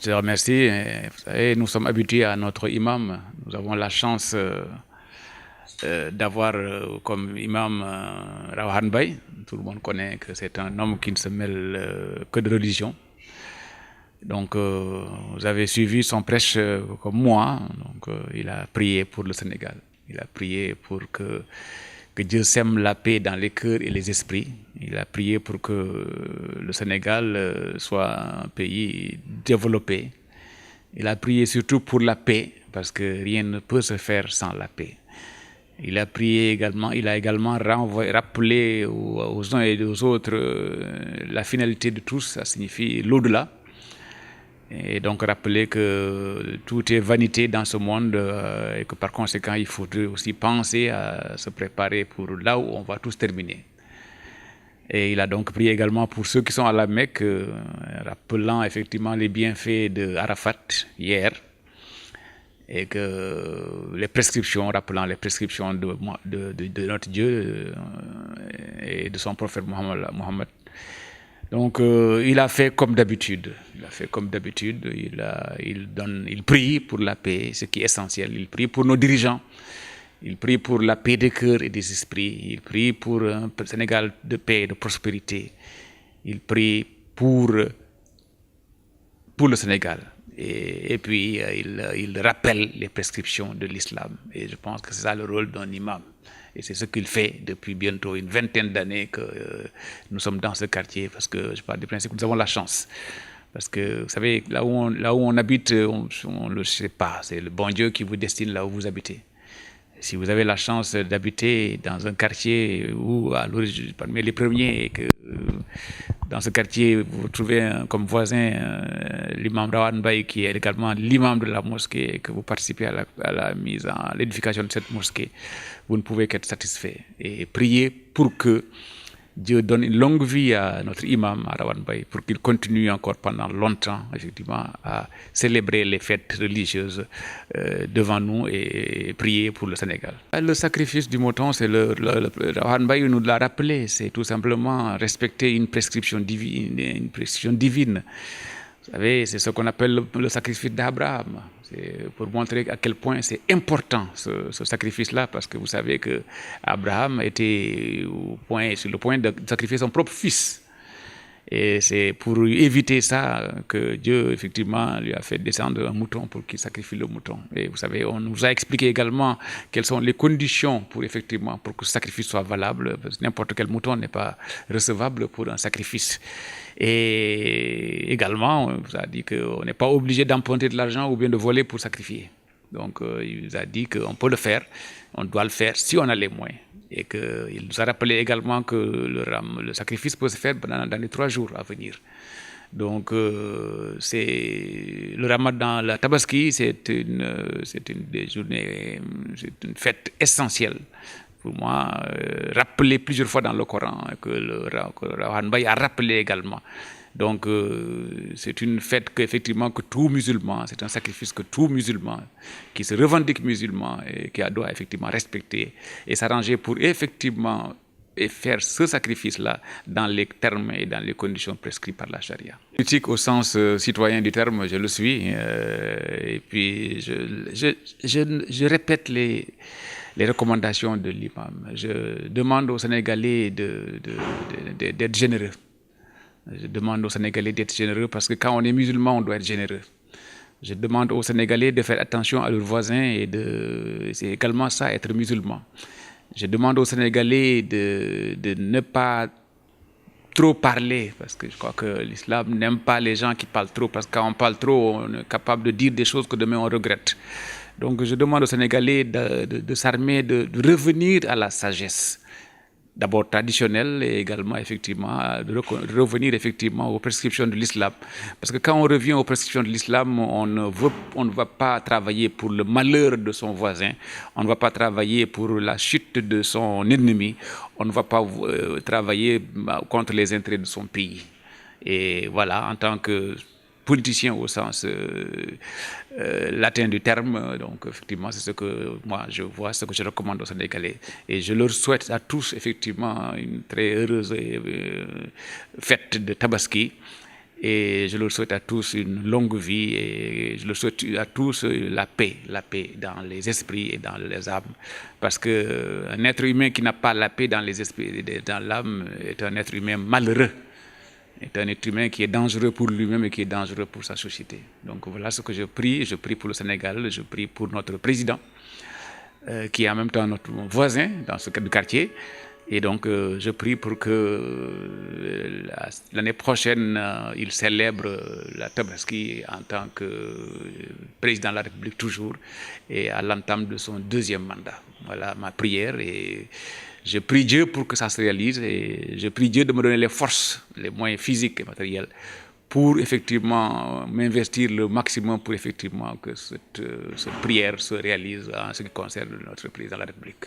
te remercie. Vous savez, nous sommes habitués à notre imam. Nous avons la chance d'avoir comme imam Rawahan Bay. Tout le monde connaît que c'est un homme qui ne se mêle que de religion. Donc, vous avez suivi son prêche comme moi. Donc, il a prié pour le Sénégal. Il a prié pour que Dieu sème la paix dans les cœurs et les esprits. Il a prié pour que le Sénégal soit un pays développé. Il a prié surtout pour la paix, parce que rien ne peut se faire sans la paix. Il a prié également, il a également rappelé aux uns et aux autres la finalité de tous, ça signifie l'au-delà. Et donc rappeler que tout est vanité dans ce monde et que par conséquent il faudrait aussi penser à se préparer pour là où on va tous terminer. Et il a donc prié également pour ceux qui sont à la Mecque, rappelant effectivement les bienfaits de Arafat hier et que les prescriptions, rappelant les prescriptions de notre Dieu et de son prophète Mohammed. Donc, il a fait comme d'habitude. Il a fait comme d'habitude. Il prie pour la paix, ce qui est essentiel. Il prie pour nos dirigeants. Il prie pour la paix des cœurs et des esprits. Il prie pour un Sénégal de paix et de prospérité. Il prie pour le Sénégal. Et puis, il rappelle les prescriptions de l'islam. Et je pense que c'est ça le rôle d'un imam. Et c'est ce qu'il fait depuis bientôt une vingtaine d'années que nous sommes dans ce quartier, parce que je parle du principe que nous avons la chance. Parce que, vous savez, là où on habite, on ne le sait pas. C'est le bon Dieu qui vous destine là où vous habitez. Si vous avez la chance d'habiter dans un quartier où, à l'origine, parmi les premiers, et que dans ce quartier, vous trouvez comme voisin l'imam Rawahan Bay, qui est également l'imam de la mosquée, et que vous participez à l'édification de cette mosquée, vous ne pouvez qu'être satisfait. Et prier pour que Dieu donne une longue vie à notre imam, à Rawahan Bay, pour qu'il continue encore pendant longtemps, effectivement, à célébrer les fêtes religieuses devant nous et prier pour le Sénégal. Le sacrifice du mouton, c'est Rawahan Bay nous l'a rappelé, c'est tout simplement respecter une prescription divine. Vous savez, c'est ce qu'on appelle le sacrifice d'Abraham. C'est pour montrer à quel point c'est important ce sacrifice-là, parce que vous savez que Abraham était sur le point de sacrifier son propre fils. Et c'est pour éviter ça que Dieu, effectivement, lui a fait descendre un mouton pour qu'il sacrifie le mouton. Et vous savez, on nous a expliqué également quelles sont les conditions pour que ce sacrifice soit valable, parce que n'importe quel mouton n'est pas recevable pour un sacrifice. Et également, on nous a dit qu'on n'est pas obligé d'emprunter de l'argent ou bien de voler pour sacrifier. Donc, il nous a dit qu'on peut le faire, on doit le faire si on a les moyens. Et qu'il nous a rappelé également que le sacrifice peut se faire dans les 3 jours à venir. Donc, c'est le Ramadan, la Tabaski, c'est une des journées, c'est une fête essentielle. Pour moi, rappelé plusieurs fois dans le Coran, que Rawahan Bay a rappelé également. Donc, c'est une fête que tout musulman, c'est un sacrifice que tout musulman qui se revendique musulman et qui doit effectivement respecter et s'arranger pour effectivement faire ce sacrifice-là dans les termes et dans les conditions prescrites par la charia. Politique au sens citoyen du terme, je le suis. Et puis, je répète les recommandations de l'imam. Je demande aux Sénégalais d'être généreux. Je demande aux Sénégalais d'être généreux parce que quand on est musulman, on doit être généreux. Je demande aux Sénégalais de faire attention à leurs voisins et c'est également ça, être musulman. Je demande aux Sénégalais de ne pas trop parler, parce que je crois que l'islam n'aime pas les gens qui parlent trop, parce que quand on parle trop, on est capable de dire des choses que demain on regrette. Donc je demande aux Sénégalais de s'armer, de revenir à la sagesse. D'abord traditionnelle et également effectivement de revenir effectivement aux prescriptions de l'islam. Parce que quand on revient aux prescriptions de l'islam, on ne va pas travailler pour le malheur de son voisin, on ne va pas travailler pour la chute de son ennemi, on ne va pas travailler contre les intérêts de son pays. Et voilà, en tant que politicien au sens latin du terme. Donc, effectivement, c'est ce que moi je vois, ce que je recommande aux Sénégalais. Et je leur souhaite à tous, effectivement, une très heureuse fête de Tabaski. Et je leur souhaite à tous une longue vie et je leur souhaite à tous la paix dans les esprits et dans les âmes. Parce qu'un être humain qui n'a pas la paix dans les esprits et dans l'âme est un être humain malheureux. Est un être humain qui est dangereux pour lui-même et qui est dangereux pour sa société. Donc voilà ce que je prie. Je prie pour le Sénégal, je prie pour notre président, qui est en même temps notre voisin dans ce quartier. Et donc, je prie pour que l'année prochaine, il célèbre la Tabaski en tant que président de la République toujours et à l'entame de son deuxième mandat. Voilà ma prière et je prie Dieu pour que ça se réalise et je prie Dieu de me donner les forces, les moyens physiques et matériels pour effectivement m'investir le maximum pour effectivement que cette prière se réalise en ce qui concerne notre président de la République.